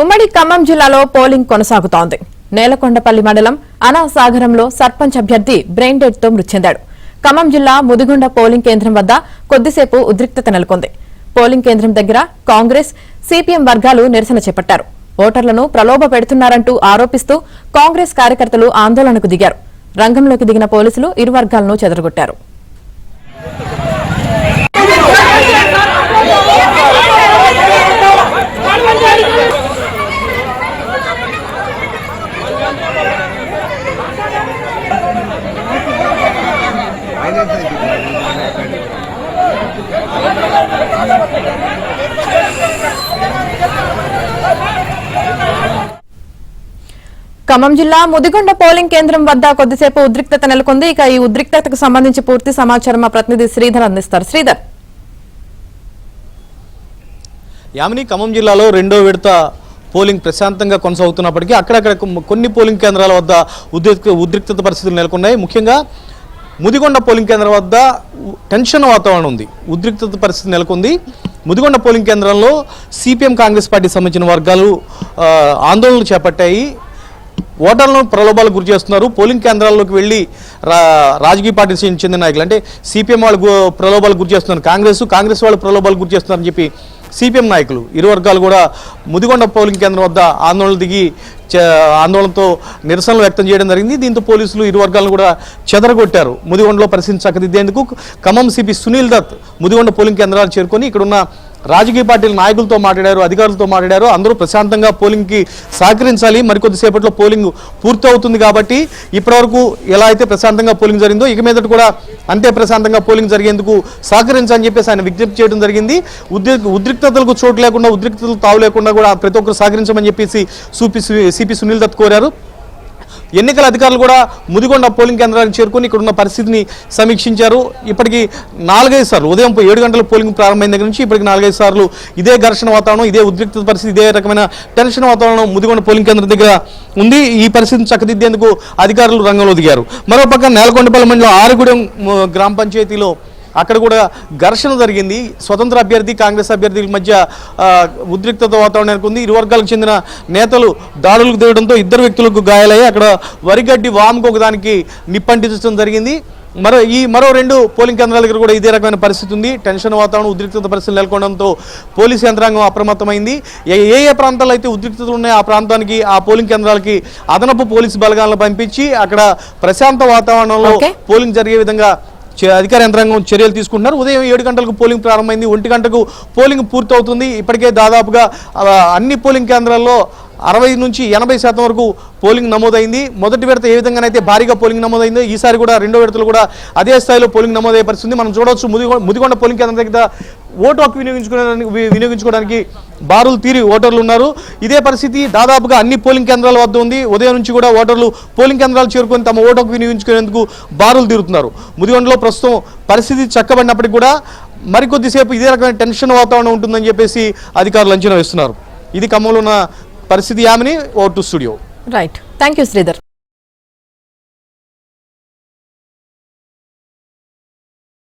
ఉమ్మడి ఖమ్మం జిల్లాలో పోలింగ్ కొనసాగుతోంది. నేలకొండపల్లి మండలం అనాసాగరంలో సర్పంచ్ అభ్యర్థి బ్రెయిన్ డెడ్ తో మృతి చెందాడు. ఖమ్మం జిల్లా ముదిగొండ పోలింగ్ కేంద్రం వద్ద కొద్దిసేపు ఉద్రిక్తత నెలకొంది. పోలింగ్ కేంద్రం దగ్గర కాంగ్రెస్, సిపిఎం వర్గాలు నిరసన చేపట్టారు. ఓటర్లను ప్రలోభ పెడుతున్నారంటూ ఆరోపిస్తూ కాంగ్రెస్ కార్యకర్తలు ఆందోళనకు దిగారు. రంగంలోకి దిగిన పోలీసులు ఇరు వర్గాలను చెదరగొట్టారు. ఖమ్మం జిల్లా ముదిగొండ పోలింగ్ కేంద్రం వద్ద కొద్దిసేపు ఉద్రిక్తత నెలకొంది. ఇక ఈ ఉద్రిక్తతకు సంబంధించి పూర్తి సమాచారం మా ప్రతినిధి శ్రీధర్ అందిస్తారు. శ్రీధర్, యామిని, ఖమ్మం జిల్లాలో రెండో విడత పోలింగ్ ప్రశాంతంగా కొనసాగుతున్నప్పటికీ అక్కడక్కడ కొన్ని పోలింగ్ కేంద్రాల వద్ద ఉద్రిక్తత పరిస్థితులు నెలకొన్నాయి. ముఖ్యంగా ముదిగొండ పోలింగ్ కేంద్రం వద్ద టెన్షన్ వాతావరణం ఉంది, ఉద్రిక్తత పరిస్థితి నెలకొంది. ముదిగొండ పోలింగ్ కేంద్రంలో సిపిఎం, కాంగ్రెస్ పార్టీకి సంబంధించిన వర్గాలు ఆందోళనలు చేపట్టాయి. ఓటర్లను ప్రలోభాలకు గురి చేస్తున్నారు. పోలింగ్ కేంద్రాల్లోకి వెళ్ళి రాజకీయ పార్టీకి చెందిన నాయకులు అంటే సిపిఎం వాళ్ళు ప్రలోభాలకు గురి చేస్తున్నారు, కాంగ్రెస్ వాళ్ళు ప్రలోభాలకు గురి చేస్తున్నారని చెప్పి సిపిఎం నాయకులు ఇరు వర్గాలు కూడా ముదిగొండ పోలింగ్ కేంద్రం వద్ద ఆందోళనతో నిరసనలు వ్యక్తం చేయడం జరిగింది. దీంతో పోలీసులు ఇరు వర్గాలను కూడా చెదరగొట్టారు. ముదిగొండలో పరిస్థితిని చక్కదిద్దేందుకు ఖమ్మం సిపి సునీల్ దత్ ముదిగొండ పోలింగ్ కేంద్రాలు చేరుకొని ఇక్కడున్న రాజకీయ పార్టీల నాయకులతో మాట్లాడారు, అధికారులతో మాట్లాడారు. అందరూ ప్రశాంతంగా పోలింగ్కి సహకరించాలి, మరికొద్దిసేపట్లో పోలింగ్ పూర్తి అవుతుంది కాబట్టి ఇప్పటివరకు ఎలా అయితే ప్రశాంతంగా పోలింగ్ జరిగిందో ఇక మీదట కూడా అంతే ప్రశాంతంగా పోలింగ్ జరిగేందుకు సహకరించాలని చెప్పేసి ఆయన విజ్ఞప్తి చేయడం జరిగింది. ఉద్రిక్తతలకు చోటు లేకుండా, ఉద్రిక్తతలు తావు లేకుండా కూడా ప్రతి ఒక్కరు సహకరించమని చెప్పేసి సిపి సునీల్ దత్ కోరారు. ఎన్నికల అధికారులు కూడా ముదిగొండ పోలింగ్ కేంద్రానికి చేరుకొని ఇక్కడ ఉన్న పరిస్థితిని సమీక్షించారు. ఇప్పటికీ 4-5 సార్లు ఉదయం 7 గంటల పోలింగ్ ప్రారంభమైన దగ్గర నుంచి ఇప్పటికి 4-5 సార్లు ఇదే ఘర్షణ వాతావరణం, ఇదే ఉద్రిక్త పరిస్థితి, ఇదే రకమైన టెన్షన్ వాతావరణం ముదిగొండ పోలింగ్ కేంద్రం దగ్గర ఉంది. ఈ పరిస్థితిని చక్కదిద్దేందుకు అధికారులు రంగంలో దిగారు. మరోపక్క నేలకొండపల్లి మండలం ఆరుగుడెం గ్రామ పంచాయతీలో అక్కడ కూడా ఘర్షణ జరిగింది. స్వతంత్ర అభ్యర్థి, కాంగ్రెస్ అభ్యర్థుల మధ్య ఉద్రిక్తత వాతావరణం నెలకొంది. ఇరు వర్గాలకు చెందిన నేతలు దాడులకు దిగడంతో 2 వ్యక్తులకు గాయాలయ్యాయి. అక్కడ వరిగడ్డి వాముకు ఒకదానికి నిప్పంటించడం జరిగింది. మరో 2 పోలింగ్ కేంద్రాల దగ్గర కూడా ఇదే రకమైన పరిస్థితి ఉంది. టెన్షన్ వాతావరణం, ఉద్రిక్తత పరిస్థితులు నెలకొనడంతో పోలీసు యంత్రాంగం అప్రమత్తమైంది. ఏ ప్రాంతాల్లో అయితే ఉద్రిక్తతలు ఉన్నాయో ఆ ప్రాంతానికి, ఆ పోలింగ్ కేంద్రాలకి అదనపు పోలీసు బలగాలను పంపించి అక్కడ ప్రశాంత వాతావరణంలో పోలింగ్ జరిగే విధంగా అధికార యంత్రాంగం చర్యలు తీసుకుంటున్నారు. ఉదయం 7 గంటలకు పోలింగ్ ప్రారంభమైంది, 1 గంటకు పోలింగ్ పూర్తవుతుంది. ఇప్పటికే దాదాపుగా అన్ని పోలింగ్ కేంద్రాల్లో 60 నుంచి 80% వరకు పోలింగ్ నమోదైంది. మొదటి విడత ఏ విధంగానైతే భారీగా పోలింగ్ నమోదైందో ఈసారి కూడా రెండో విడతలు కూడా అదే స్థాయిలో పోలింగ్ నమోదయ్యే పరిస్థితి మనం చూడవచ్చు. ముదిగొండ పోలింగ్ కేంద్రం దగ్గర ఓటు హక్కు వినియోగించుకోవడానికి బారులు తీరి ఓటర్లు ఉన్నారు. ఇదే పరిస్థితి దాదాపుగా అన్ని పోలింగ్ కేంద్రాల వద్ద ఉంది. ఉదయం నుంచి కూడా ఓటర్లు పోలింగ్ కేంద్రాలు చేరుకొని తమ ఓటు హక్కు వినియోగించుకునేందుకు బారులు తీరుతున్నారు. ముదిగొండలో ప్రస్తుతం పరిస్థితి చక్కబడినప్పటికీ కూడా మరికొద్దిసేపు ఇదే రకమైన టెన్షన్ వాతావరణం ఉంటుందని చెప్పేసి అధికారులు అంచనా వేస్తున్నారు. ఇది ఖమ్మంలో ఉన్న పరిస్థితి. Yamini, over to studio. Right, thank you Sridhar.